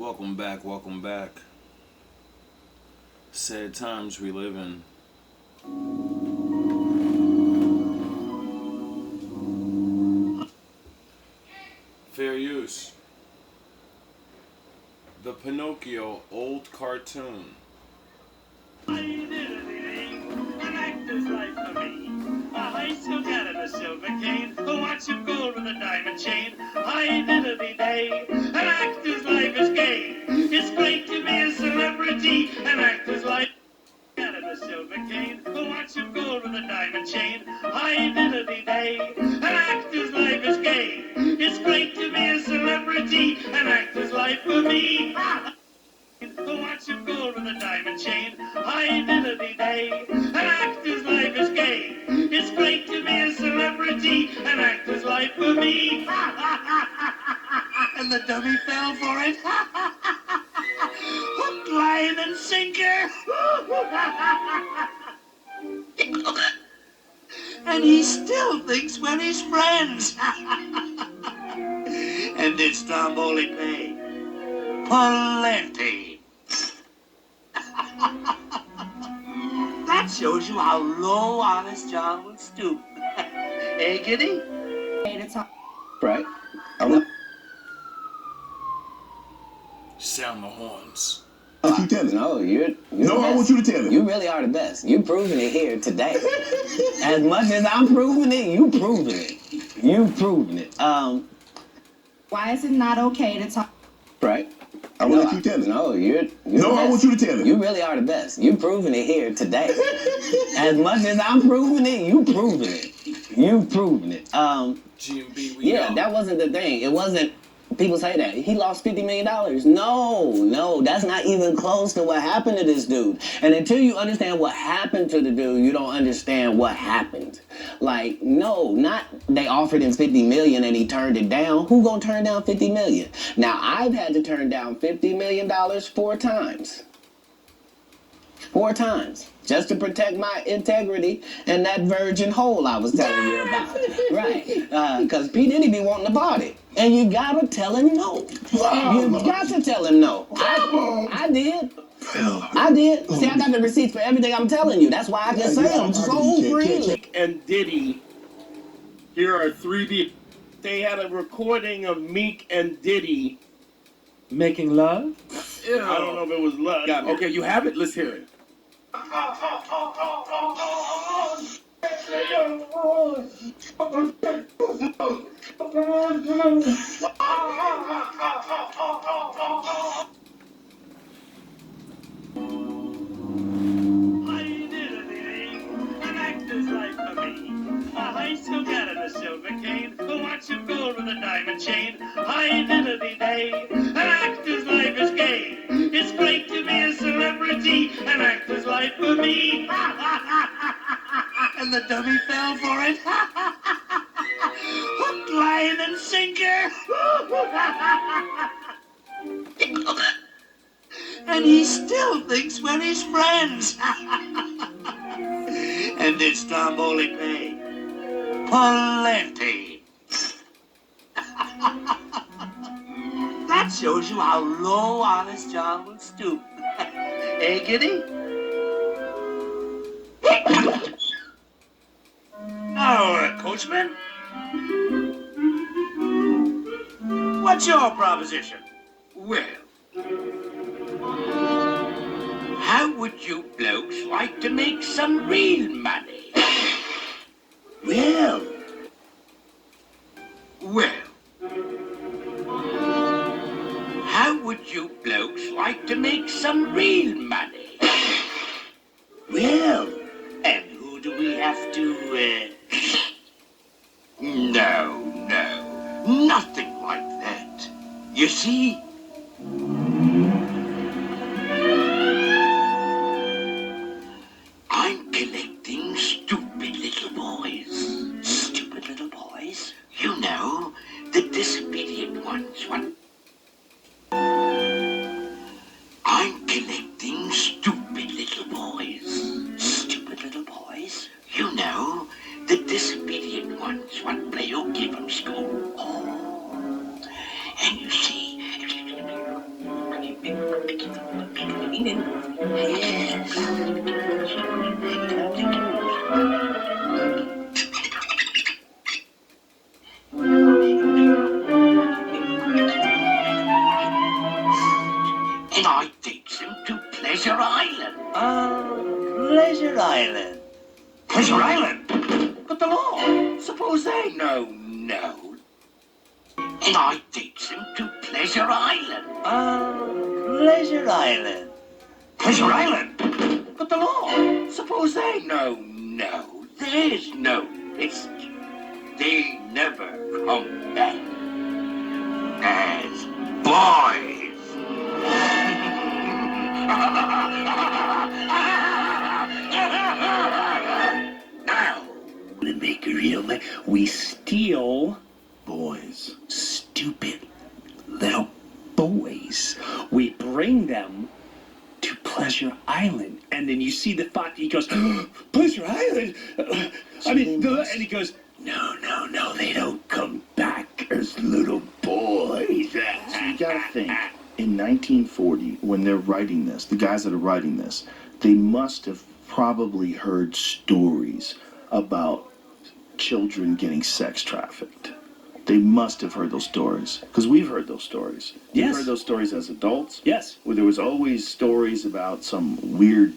Welcome back, welcome back. Sad times we live in. Fair use. The Pinocchio old cartoon. An actor's life for me. A high school cat and a silver cane. A watch of gold with a diamond chain. High diddly day. An actor's life is gay. It's great to be a celebrity. An actor's life. Cat and a silver cane. A watch of gold with a diamond chain. High diddly day. An actor's life is gay. It's great to be a celebrity. An actor's life for me. A watch of gold with a diamond chain. High diddly day. An actor's life is gay. It's great to be a celebrity. An actor's life for me. And the dummy fell for it. Hook, line, and sinker. And he still thinks we're his friends. And it's Stromboli pay. Plenty. That shows you how low Honest John would stoop. Hey, Giddy? Right. Sound the horns. Keep telling. No, you're No, I want you to tell it. You really are the best. You're proving it here today. As much as I'm proving it, you proving it. You proving it. Why is it not okay to talk? Right. I want to keep telling. No, you're No, I want you to tell it. You really are the best. You're proving it here today. As much as I'm proving it, you proving it. You proving it. GMB, we Yeah, know. that wasn't the thing. It wasn't. People say that he lost $50 million. No, that's not even close to what happened to this dude. And until you understand what happened to the dude, you don't understand what happened. Like, no, not they offered him $50 million and he turned it down. Who gonna turn down $50 million? Now I've had to turn down $50 million 4 times. 4 times. Just to protect my integrity and that virgin hole I was telling you about. Right. Because P. Diddy be wanting to party. And you gotta tell him no. You got to tell him no. I did. I did. See, I got the receipts for everything I'm telling you. That's why I can say them so freely. And Diddy, here are 3 people. They had a recording of Meek and Diddy Making love? I don't know if it was love. Okay, you have it? Let's hear it. An actor's life for me. A high school cat and a silver cane. A watch of gold with a diamond chain. High diddly day. An actor's life is gay. It's great to be a celebrity. An actor's life for me. And the dummy fell for it. Hook, line, and sinker. And he still thinks we're his friends. And it's Stromboli pay. Plenty. That shows you how low Honest John would stoop. Hey, Giddy? Oh, Coachman? What's your proposition? Well, how would you blokes like to make some real money? Well, How would you blokes like to make some real money? well. And who do we have to, No, nothing like that. You see, I'm collecting stupid little boys. Stupid little boys? You know, the disobedient ones. I'm collecting stupid little boys. Stupid little boys? You know, the disobedient ones. What play you give them school. Oh. And you see, And I takes him to Pleasure Island. Pleasure Island. Pleasure Island? But the law, suppose they know. And I takes him to Pleasure Island. Pleasure Island. Pleasure Island? But the law, suppose they know. There's no risk. They never come back as boys. Now, to make it real, we steal boys. Stupid little boys. We bring them to Pleasure Island. And then you see the thought, he goes, Pleasure Island? And he goes, no, they don't come back as little boys. So you gotta think, in 1940, when they're writing this, the guys that are writing this, they must have probably heard stories about children getting sex trafficked. They must have heard those stories, because we've heard those stories. Yes. We've heard those stories as adults. Yes. Where there was always stories about some weird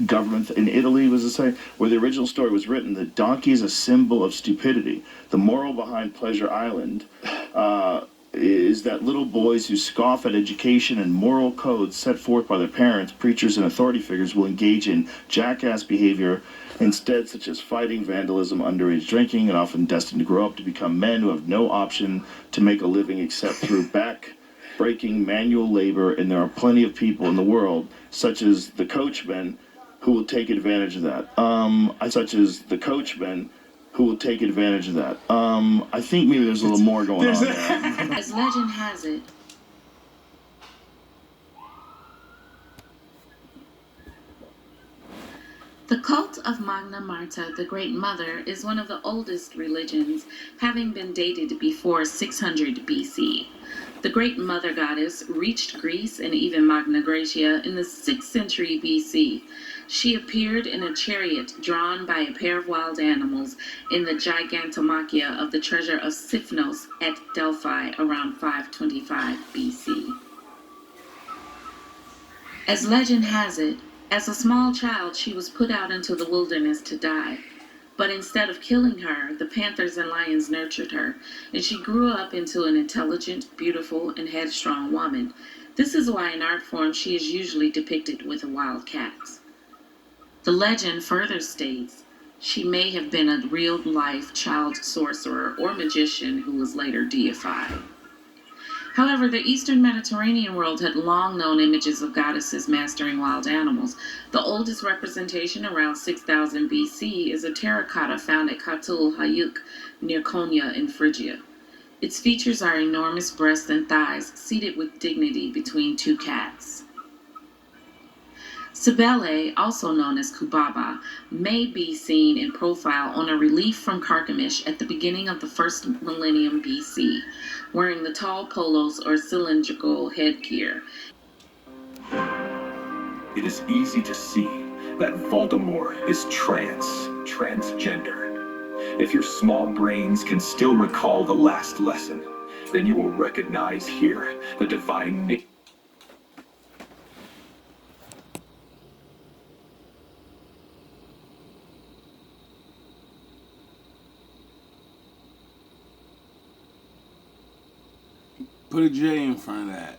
government in Italy, was it say, where the original story was written, the donkey is a symbol of stupidity. The moral behind Pleasure Island is that little boys who scoff at education and moral codes set forth by their parents, preachers, and authority figures will engage in jackass behavior instead, such as fighting, vandalism, underage drinking, and often destined to grow up to become men who have no option to make a living except through back-breaking manual labor. And there are plenty of people in the world, such as the coachmen, who will take advantage of that. I think maybe there's a little more going on there. As legend has it, the cult of Magna Marta, the Great Mother, is one of the oldest religions, having been dated before 600 BC. The Great Mother Goddess reached Greece and even Magna Graecia in the 6th century BC. She appeared in a chariot drawn by a pair of wild animals in the Gigantomachia of the treasure of Siphnos at Delphi around 525 BC. As legend has it, as a small child she was put out into the wilderness to die. But instead of killing her, the panthers and lions nurtured her, and she grew up into an intelligent, beautiful, and headstrong woman. This is why in art form she is usually depicted with a wild cat. The legend further states she may have been a real-life child sorcerer or magician who was later deified. However, the Eastern Mediterranean world had long known images of goddesses mastering wild animals. The oldest representation, around 6000 BC, is a terracotta found at Katul Hayuk near Konya in Phrygia. Its features are enormous breasts and thighs seated with dignity between two cats. Cybele, also known as Kubaba, may be seen in profile on a relief from Carchemish at the beginning of the first millennium BC, wearing the tall polos or cylindrical headgear. It is easy to see that Voldemort is transgender. If your small brains can still recall the last lesson, then you will recognize here the divine Put a J in front of that.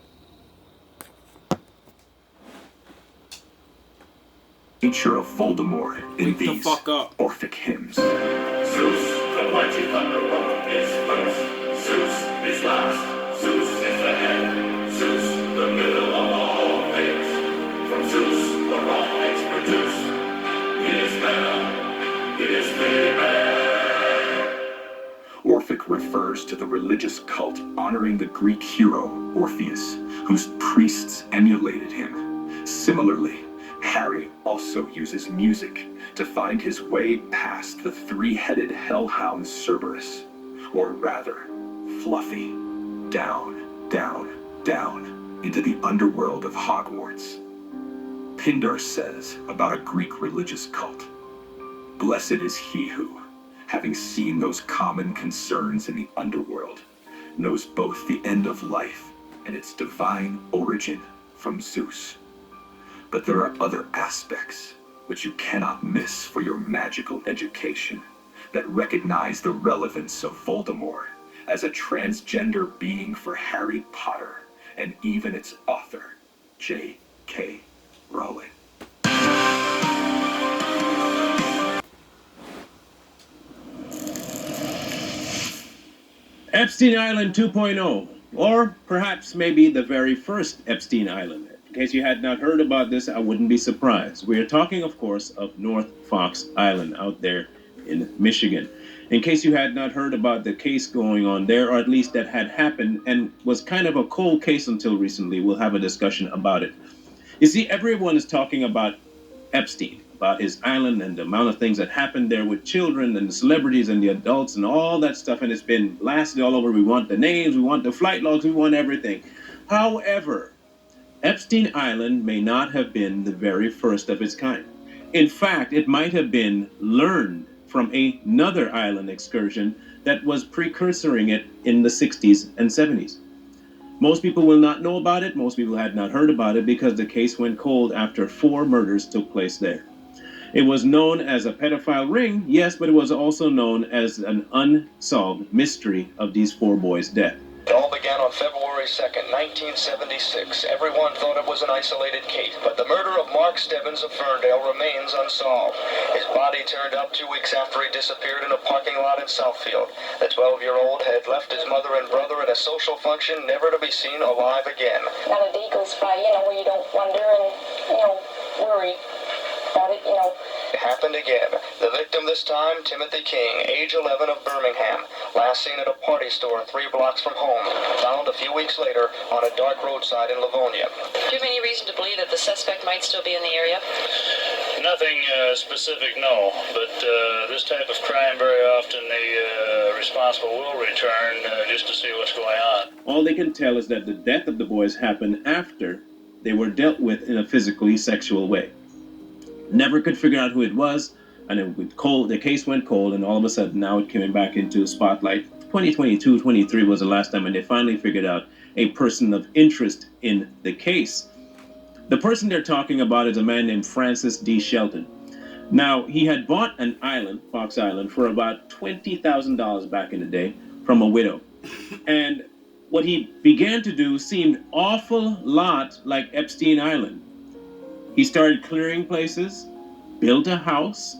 nature of Voldemort in Wake the these fuck up. Orphic hymns. Zeus, the mighty thunderbolt, is first. Zeus is last. Zeus is the head. Zeus, the middle of all things. From Zeus, the raw eggs produced. He is man. He is the man. Orphic refers to the religious cult honoring the Greek hero Orpheus, whose priests emulated him. Similarly, Harry also uses music to find his way past the three-headed hellhound Cerberus, or rather, Fluffy, down, down, down, into the underworld of Hogwarts. Pindar says about a Greek religious cult, "Blessed is he who, having seen those common concerns in the underworld, knows both the end of life and its divine origin from Zeus. But there are other aspects which you cannot miss for your magical education that recognize the relevance of Voldemort as a transgender being for Harry Potter and even its author, J.K. Rowling. Epstein Island 2.0, or perhaps maybe the very first Epstein Island. In case you had not heard about this, I wouldn't be surprised. We are talking, of course, of North Fox Island out there in Michigan. In case you had not heard about the case going on there, or at least that had happened and was kind of a cold case until recently, we'll have a discussion about it. You see, everyone is talking about Epstein, about his island and the amount of things that happened there with children and the celebrities and the adults and all that stuff, and it's been blasted all over. We want the names, we want the flight logs, we want everything. However, Epstein Island may not have been the very first of its kind. In fact, it might have been learned from another island excursion that was precursoring it in the 60s and 70s. Most people will not know about it. Most people had not heard about it because the case went cold after 4 murders took place there. It was known as a pedophile ring, yes, but it was also known as an unsolved mystery of these 4 boys' death. It all began on February 2nd, 1976. Everyone thought it was an isolated case, but the murder of Mark Stebbins of Ferndale remains unsolved. His body turned up 2 weeks after he disappeared in a parking lot in Southfield. The 12-year-old had left his mother and brother at a social function, never to be seen alive again. Not a day goes by, where you don't wonder and, worry about it, It happened again. The victim this time, Timothy King, age 11 of Birmingham. Last seen at a party store 3 blocks from home. Found a few weeks later on a dark roadside in Livonia. Do you have any reason to believe that the suspect might still be in the area? Nothing specific, no. But this type of crime, very often the responsible will return just to see what's going on. All they can tell is that the death of the boys happened after they were dealt with in a physically sexual way. Never could figure out who it was, and the case went cold, and all of a sudden now it came back into spotlight. 2022, 23 was the last time, and they finally figured out a person of interest in the case. The person they're talking about is a man named Francis D. Shelton. Now, he had bought an island, Fox Island, for about $20,000 back in the day from a widow. And what he began to do seemed awful lot like Epstein Island. He started clearing places, built a house,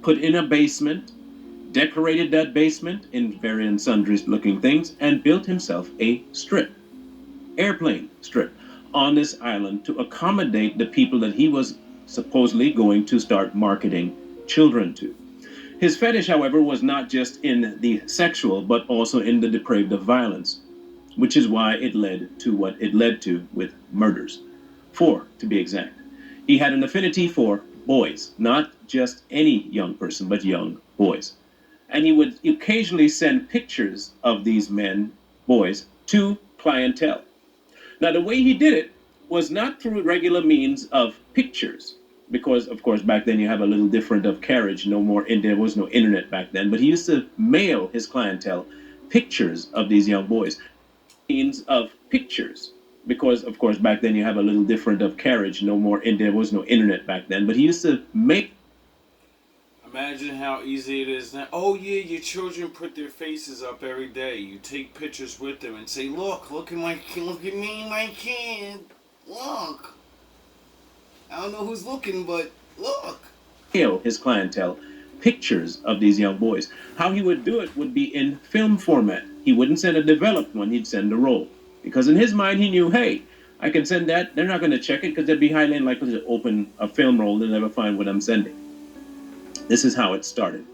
put in a basement, decorated that basement in various and sundry looking things, and built himself a strip, airplane strip, on this island to accommodate the people that he was supposedly going to start marketing children to. His fetish, however, was not just in the sexual, but also in the depraved of violence, which is why it led to what it led to with murders. 4, to be exact. He had an affinity for boys, not just any young person, but young boys. And he would occasionally send pictures of these men, boys, to clientele. Now, the way he did it was not through regular means of pictures, because, of course, back then you have a little different of carriage, there was no internet back then, but he used to mail his clientele pictures of these young boys. Means of pictures. Because, of course, back then you have a little different of carriage, there was no internet back then, but he used to make... Imagine how easy it is now. Oh yeah, your children put their faces up every day. You take pictures with them and say, look at my kid, look at me, my kid, look. I don't know who's looking, but look. His clientele pictures of these young boys. How he would do it would be in film format. He wouldn't send a developed one, he'd send a roll. Because in his mind, he knew, hey, I can send that. They're not going to check it because they'd be highly unlikely to open a film roll. They'll never find what I'm sending. This is how it started.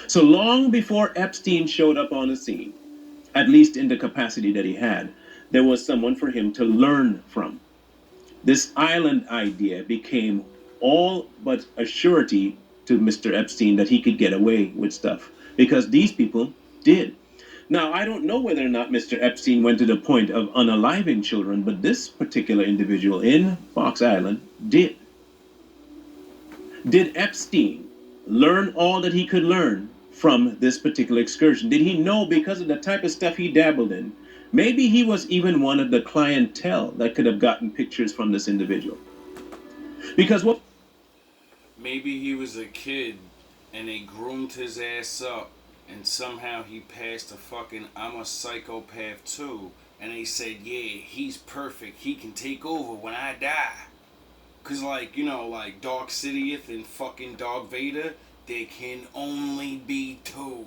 So long before Epstein showed up on the scene, at least in the capacity that he had, there was someone for him to learn from. This island idea became all but a surety to Mr. Epstein that he could get away with stuff. Because these people did. Now, I don't know whether or not Mr. Epstein went to the point of unaliving children, but this particular individual in Fox Island did. Did Epstein learn all that he could learn from this particular excursion? Did he know, because of the type of stuff he dabbled in, Maybe he was even one of the clientele that could have gotten pictures from this individual. Because what? Maybe he was a kid and they groomed his ass up and somehow he passed a fucking I'm a psychopath too. And they said, yeah, he's perfect. He can take over when I die. Cause like, you know, like Dark Sidious and fucking Darth Vader, there can only be two.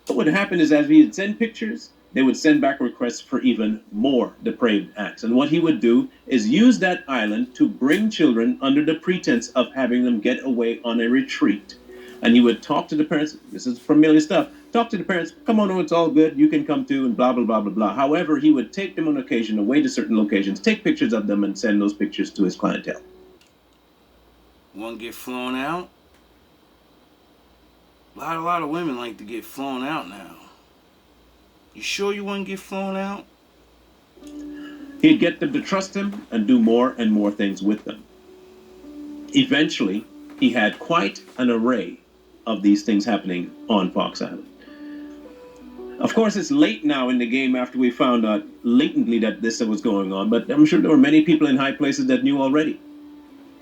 What would happen is as he would send pictures, they would send back requests for even more depraved acts. And what he would do is use that island to bring children under the pretense of having them get away on a retreat. And he would talk to the parents, this is familiar stuff, talk to the parents, come on, oh, it's all good, you can come too, and blah, blah, blah, blah, blah. However, he would take them on occasion away to certain locations, take pictures of them, and send those pictures to his clientele. One get flown out? A lot of women like to get flown out now. You sure you wouldn't get flown out? He'd get them to trust him and do more and more things with them. Eventually, he had quite an array of these things happening on Fox Island. Of course, it's late now in the game after we found out latently that this was going on, but I'm sure there were many people in high places that knew already.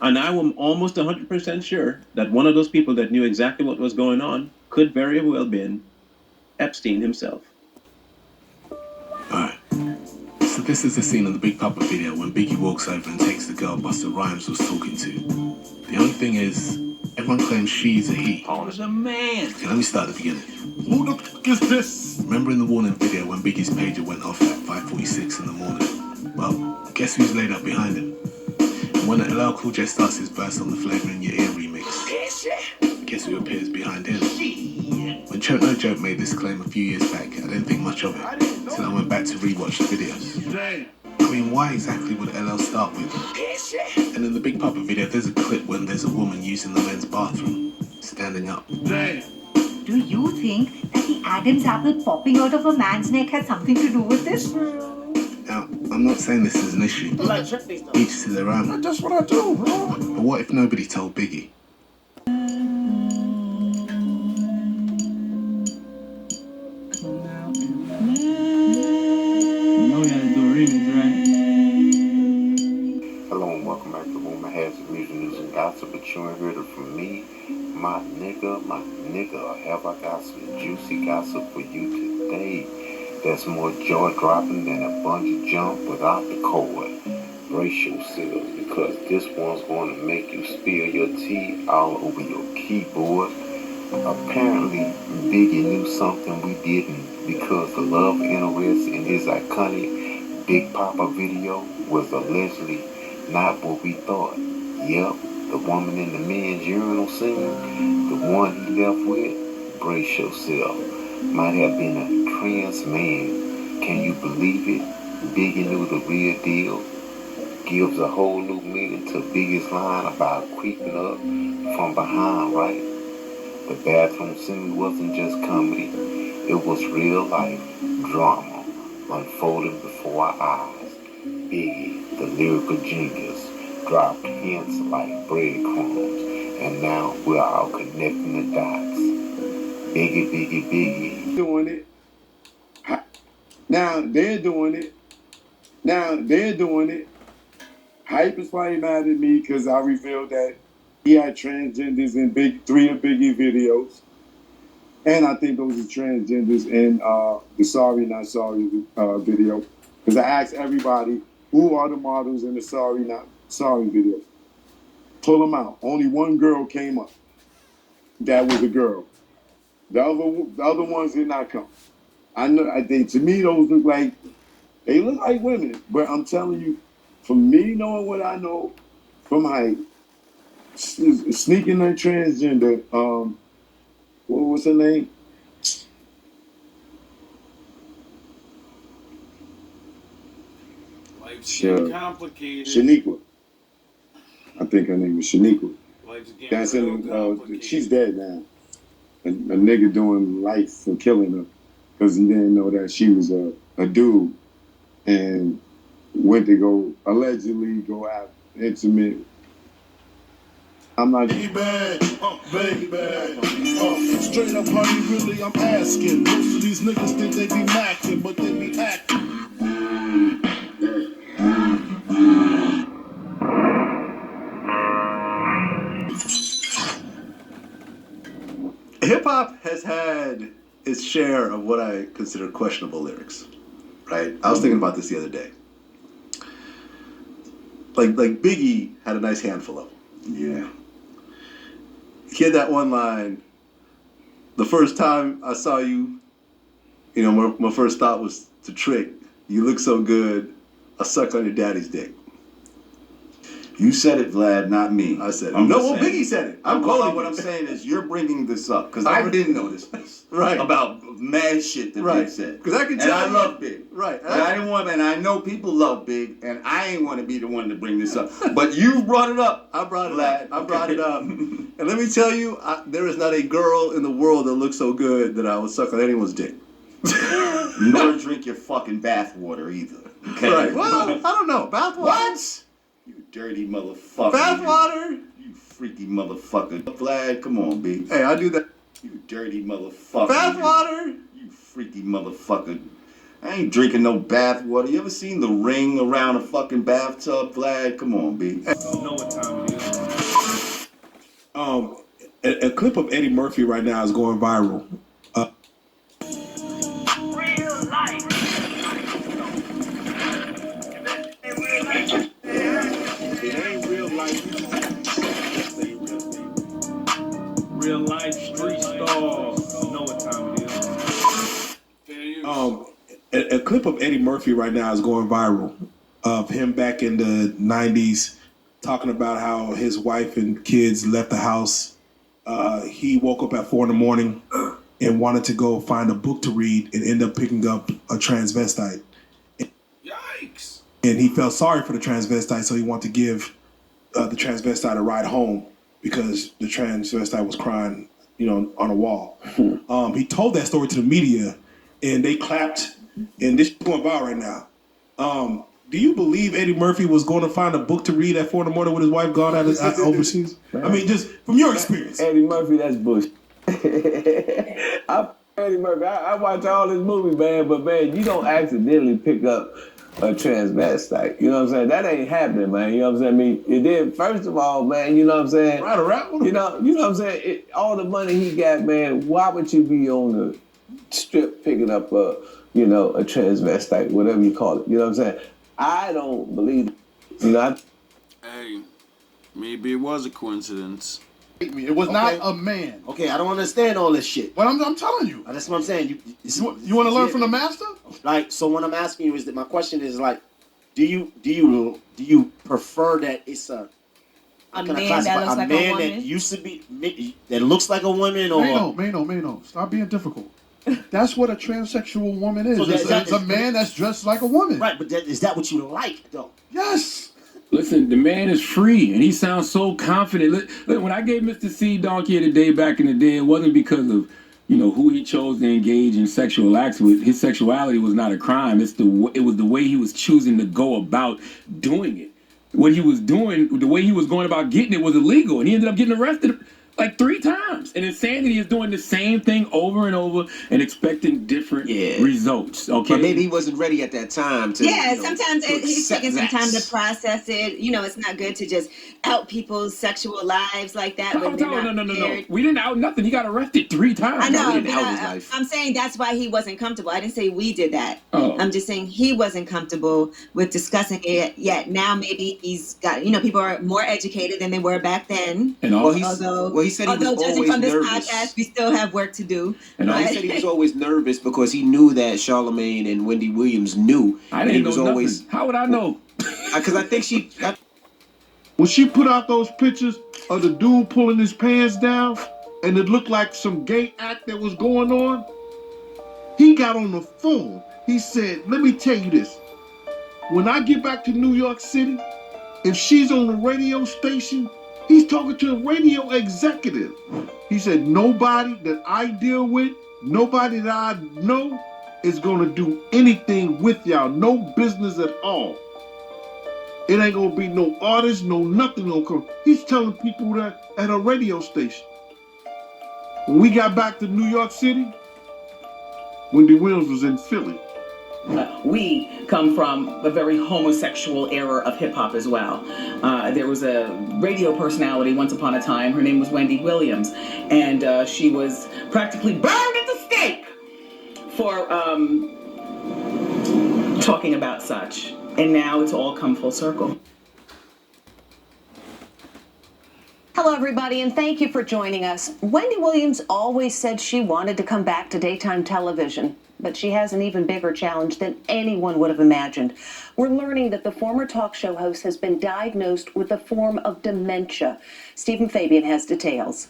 And I am almost 100% sure that one of those people that knew exactly what was going on could very well have been Epstein himself. Alright, so this is the scene in the Big Papa video when Biggie walks over and takes the girl Busta Rhymes was talking to. The only thing is, everyone claims she's a he. Oh, it's a man. Okay, let me start at the beginning. Who the f*** is this? Remember in the warning video when Biggie's pager went off at 5:46 in the morning? Well, guess who's laid up behind him? And when the LL Cool J starts his verse on the Flavor in Your Ear remix, guess who appears behind him? When Choke No Joke made this claim a few years back, I didn't think much of it, till I went back to rewatch the videos. I mean, why exactly would LL start with? And in the Big Papa video, there's a clip when there's a woman using the men's bathroom, standing up. Do you think that the Adam's apple popping out of a man's neck had something to do with this? Now, I'm not saying this is an issue. Each to their own. That's what I do, bro. But what if nobody told Biggie? Hello and welcome back to Rumor Has It Music News and Gossip, but you ain't heard it from me, my nigga. Have I got some juicy gossip for you today? That's more jaw-dropping than a bungee jump without the cord. Brace yourselves because this one's going to make you spill your tea all over your keyboard. Apparently, Biggie knew something we didn't because the love interest in his iconic Big Papa video was allegedly not what we thought. Yep, the woman in the men's urinal scene, the one he left with, brace yourself, might have been a trans man. Can you believe it? Biggie knew the real deal. Gives a whole new meaning to Biggie's line about creeping up from behind, right? The bathroom scene wasn't just comedy. It was real life drama unfolding before our eyes. Biggie, the lyrical genius, dropped hints like breadcrumbs, and now we're all connecting the dots. Biggie. Doing it. Now they're doing it. Hype is probably mad at me because I revealed that he had transgenders in three of Biggie videos. And I think those are transgenders in the Sorry Not Sorry video. Because I asked everybody, who are the models in the Sorry Not Sorry video? Pull them out. Only one girl came up. That was a girl. The other ones did not come. I know. To me, those look like women. But I'm telling you, from me knowing what I know from Hype, sneaking a transgender, what was her name? Life's getting complicated. Shaniqua. I think her name was Shaniqua. Life's getting That's complicated. she's dead now. A nigga doing life and killing her because he didn't know that she was a dude and went to allegedly go have intimate I'm not. Baby, straight up, honey, really, I'm asking. Most of these niggas think they be macking, but they be acting. Hip hop has had its share of what I consider questionable lyrics, right? I was thinking about this the other day. Like Biggie had a nice handful of them. Yeah. He had that one line, the first time I saw you, you know, my first thought was to trick. You look so good, I suck on your daddy's dick. You said it, Vlad, not me. I said it. I'm No, just well, saying. Biggie said it. I'm Well, quoting what you. I'm saying is you're bringing this up because I didn't know this Right. about mad shit that Right. Big said. Because I can And tell I you- love Big. Right. And I didn't want, and I know people love Big, and I ain't want to be the one to bring this up. But you brought it up. I brought it Vlad. up. I brought it up. And let me tell you, there is not a girl in the world that looks so good that I would suck on anyone's dick. Nor drink your fucking bath water either. Okay? Right. Well, I don't know. Bath water? What? You dirty motherfucker. Bath water? You freaky motherfucker. Vlad, come on, B. Hey, I do that. You dirty motherfucker. Bath water? You freaky motherfucker. I ain't drinking no bath water. You ever seen the ring around a fucking bathtub, Vlad? Come on, B. You know what time it is. A clip of Eddie Murphy right now is going viral. Real life. It ain't real life. Real life street stars. You know what time it is. A clip of Eddie Murphy right now is going viral of him back in the 90s talking about how his wife and kids left the house. He woke up at 4 a.m. and wanted to go find a book to read and end up picking up a transvestite. Yikes! And he felt sorry for the transvestite, so he wanted to give the transvestite a ride home because the transvestite was crying, you know, on a wall. He told that story to the media, and they clapped, and this is going viral right now. Do you believe Eddie Murphy was going to find a book to read at 4 a.m. with his wife gone out overseas? I mean, just from your experience. Eddie Murphy, that's bullshit. Eddie Murphy, I watch all his movies, man, but man, you don't accidentally pick up a transvestite. You know what I'm saying? That ain't happening, man. You know what I'm saying? I mean, it did, first of all, man, you know what I'm saying? Right around. You know what I'm saying? All the money he got, man, why would you be on the strip picking up a transvestite, whatever you call it? You know what I'm saying? I don't believe it. You know, Hey, maybe it was a coincidence. It was not a man. Okay, I don't understand all this shit. But I'm telling you. That's what I'm saying. You want to learn from the master? Like, so what I'm asking you is that my question is like, do you prefer that it's a man that looks like a man woman? that used to be that looks like a woman, or Mano, stop being difficult. That's what a transsexual woman is. So It's a man that's dressed like a woman. Right, but is that what you like, though? Yes. Listen, the man is free, and he sounds so confident. Look, when I gave Mr. C Donkey the day back in the day, it wasn't because of, you know, who he chose to engage in sexual acts with. His sexuality was not a crime. It was the way he was choosing to go about doing it. What he was doing, the way he was going about getting it was illegal, and he ended up getting arrested like 3 times. And insanity is doing the same thing over and over and expecting different results. Okay, But maybe he wasn't ready at that time to. Sometimes he's taking some time to process it. You know, it's not good to just out people's sexual lives like that. When they're not No. prepared. We didn't out nothing. He got arrested 3 times. I know, We didn't but out his life. I'm saying that's why he wasn't comfortable. I didn't say we did that. Oh. I'm just saying he wasn't comfortable with discussing it yet. Now maybe he's got, people are more educated than they were back then. And he said he was judging always from this nervous. podcast, we still have work to do. And he said he was always nervous because he knew that Charlamagne and Wendy Williams knew. I and didn't he know was nothing. always. How would I know? Because I think she. When she put out those pictures of the dude pulling his pants down, and it looked like some gay act that was going on, he got on the phone. He said, "Let me tell you this. When I get back to New York City, if she's on the radio station," he's talking to a radio executive. He said, "Nobody that I deal with, nobody that I know is going to do anything with y'all. No business at all." It ain't gonna be no artist, no nothing gonna come. He's telling people that at a radio station. When we got back to New York City, Wendy Williams was in Philly. We come from a very homosexual era of hip-hop as well. There was a radio personality once upon a time. Her name was Wendy Williams, and she was practically burned at the stake for talking about such. And now it's all come full circle. Hello, everybody, and thank you for joining us. Wendy Williams always said she wanted to come back to daytime television, but she has an even bigger challenge than anyone would have imagined. We're learning that the former talk show host has been diagnosed with a form of dementia. Stephen Fabian has details.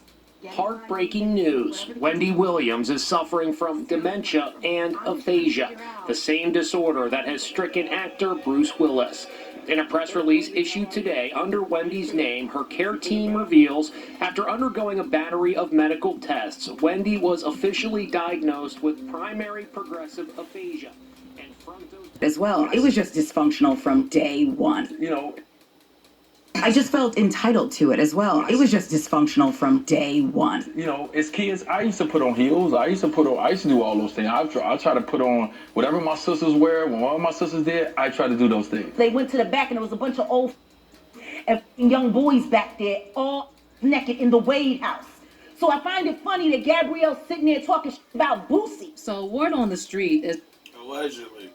Heartbreaking news. Wendy Williams is suffering from dementia and aphasia, the same disorder that has stricken actor Bruce Willis. In a press release issued today under Wendy's name, her care team reveals after undergoing a battery of medical tests, Wendy was officially diagnosed with primary progressive aphasia. As well, it was just dysfunctional from day one. You know, I just felt entitled to it as well. It was just dysfunctional from day one. You know, as kids, I used to put on heels. I used to do all those things. I try to put on whatever my sisters wear. When one of my sisters did, I try to do those things. They went to the back and there was a bunch of old and young boys back there, all naked in the Wade house. So I find it funny that Gabrielle's sitting there talking about Boosie. So word on the street is Allegedly.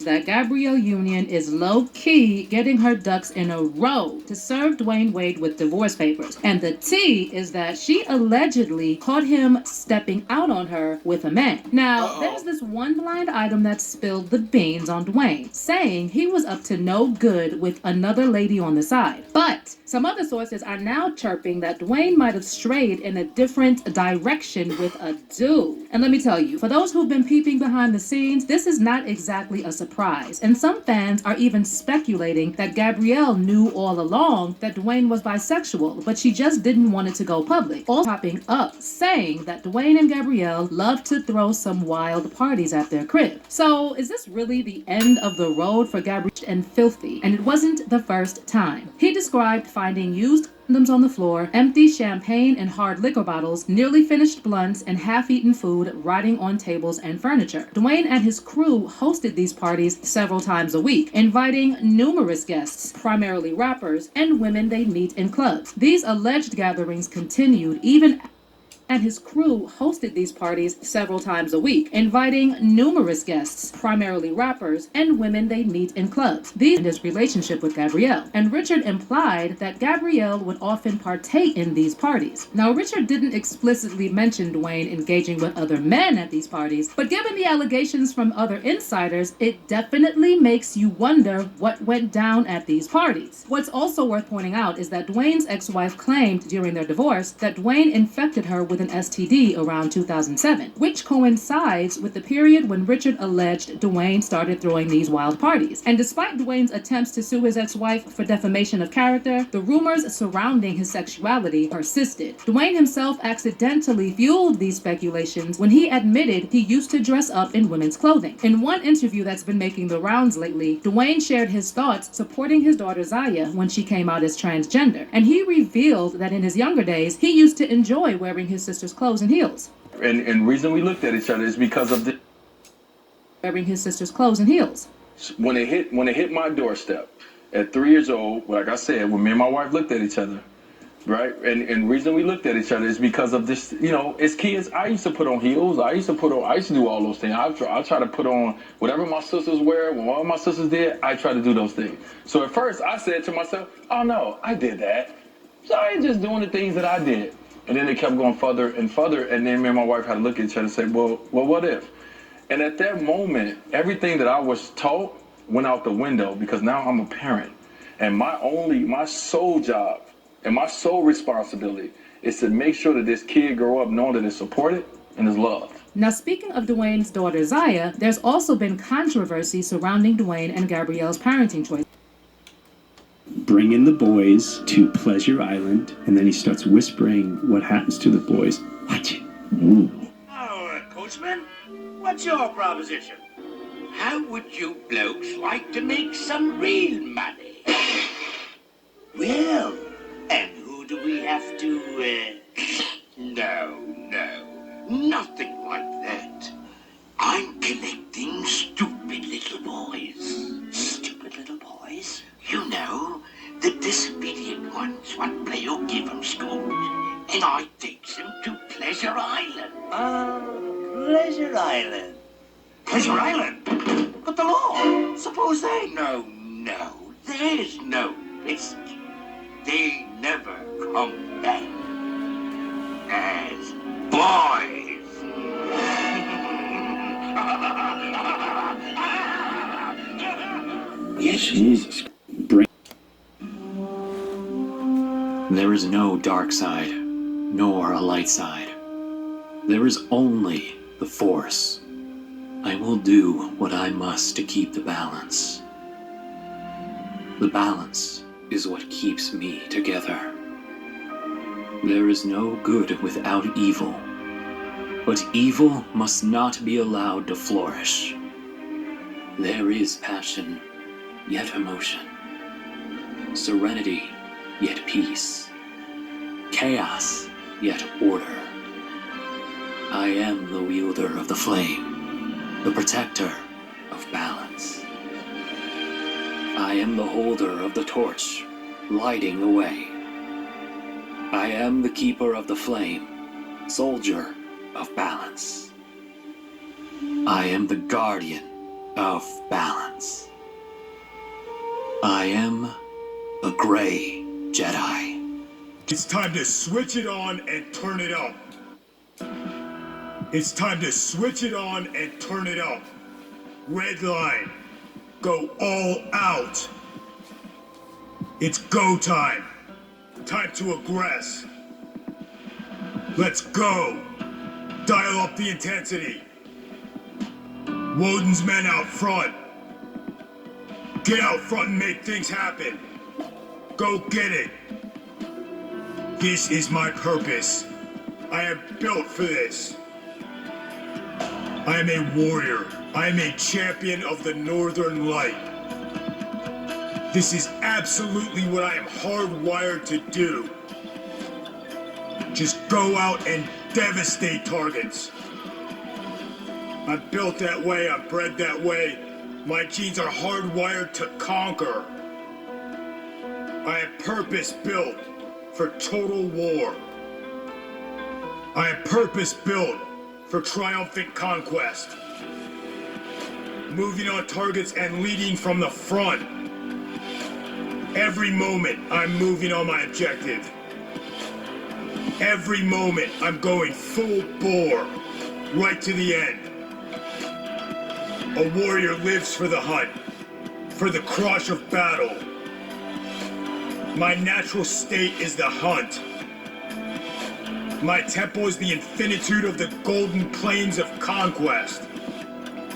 that Gabrielle Union is low-key getting her ducks in a row to serve Dwayne Wade with divorce papers. And the tea is that she allegedly caught him stepping out on her with a man. Now, there's this one blind item that spilled the beans on Dwayne, saying he was up to no good with another lady on the side. But some other sources are now chirping that Dwayne might have strayed in a different direction with a dude. And let me tell you, for those who've been peeping behind the scenes, this is not exactly a surprise. And some fans are even speculating that Gabrielle knew all along that Dwayne was bisexual, but she just didn't want it to go public. All popping up saying that Dwayne and Gabrielle love to throw some wild parties at their crib. So is this really the end of the road for Gabrielle and Filthy? And it wasn't the first time. He described finding used condoms on the floor, empty champagne and hard liquor bottles, nearly finished blunts, and half-eaten food rotting on tables and furniture. Dwayne and his crew hosted these parties several times a week, inviting numerous guests, primarily rappers, and women they meet in clubs. These alleged gatherings continued even and his crew hosted these parties several times a week, inviting numerous guests, primarily rappers, and women they meet in clubs. These and his relationship with Gabrielle. And Richard implied that Gabrielle would often partake in these parties. Now, Richard didn't explicitly mention Dwayne engaging with other men at these parties, but given the allegations from other insiders, it definitely makes you wonder what went down at these parties. What's also worth pointing out is that Dwayne's ex-wife claimed during their divorce that Dwayne infected her with an STD around 2007, which coincides with the period when Richard alleged Dwayne started throwing these wild parties. And despite Dwayne's attempts to sue his ex-wife for defamation of character, the rumors surrounding his sexuality persisted. Dwayne himself accidentally fueled these speculations when he admitted he used to dress up in women's clothing. In one interview that's been making the rounds lately, Dwayne shared his thoughts supporting his daughter Zaya when she came out as transgender, and he revealed that in his younger days, he used to enjoy wearing his sister's clothes and heels. And reason we looked at each other is because of the Wearing his sister's clothes and heels. when it hit my doorstep at 3 years old. Like I said, when me and my wife looked at each other, right? And reason we looked at each other is because of this. You know, as kids, I used to put on heels. I used to do all those things. I try to put on whatever my sisters wear. When one of my sisters did, I try to do those things. So at first, I said to myself, "Oh no, I did that. So I ain't just doing the things that I did." And then it kept going further and further. And then me and my wife had to look at each other and say, well, what if? And at that moment, everything that I was taught went out the window because now I'm a parent. And my sole job and my sole responsibility is to make sure that this kid grow up knowing that it's supported and is loved. Now, speaking of Dwayne's daughter Zaya, there's also been controversy surrounding Dwayne and Gabrielle's parenting choice. Bringing the boys to Pleasure Island, and then he starts whispering what happens to the boys. Watch it. Coachman, what's your proposition? How would you blokes like to make some real money? Well, and who do we have to, No, nothing like that. I'm collecting stupid little boys. Stupid little boys? You know, the disobedient ones what play or give them schools. And I takes them to Pleasure Island. Pleasure Island. Pleasure Island? But the law, suppose they... No, there's no risk. They never come back as boys. Yes, Jesus. There is no dark side, nor a light side. There is only the Force. I will do what I must to keep the balance. The balance is what keeps me together. There is no good without evil, but evil must not be allowed to flourish. There is passion, yet emotion. Serenity, yet peace. Chaos, yet order. I am the wielder of the flame, the protector of balance. I am the holder of the torch, lighting the way. I am the keeper of the flame, soldier of balance. I am the guardian of balance. I am the Gray Jedi. It's time to switch it on and turn it up. It's time to switch it on and turn it up. Red line. Go all out. It's go time. Time to aggress. Let's go. Dial up the intensity. Woden's men out front. Get out front and make things happen. Go get it. This is my purpose. I am built for this. I am a warrior. I am a champion of the Northern Light. This is absolutely what I am hardwired to do. Just go out and devastate targets. I'm built that way, I'm bred that way. My genes are hardwired to conquer. I am purpose-built for total war. I am purpose-built for triumphant conquest. Moving on targets and leading from the front. Every moment, I'm moving on my objective. Every moment, I'm going full bore, right to the end. A warrior lives for the hunt, for the crush of battle. My natural state is the hunt. My tempo is the infinitude of the golden plains of conquest.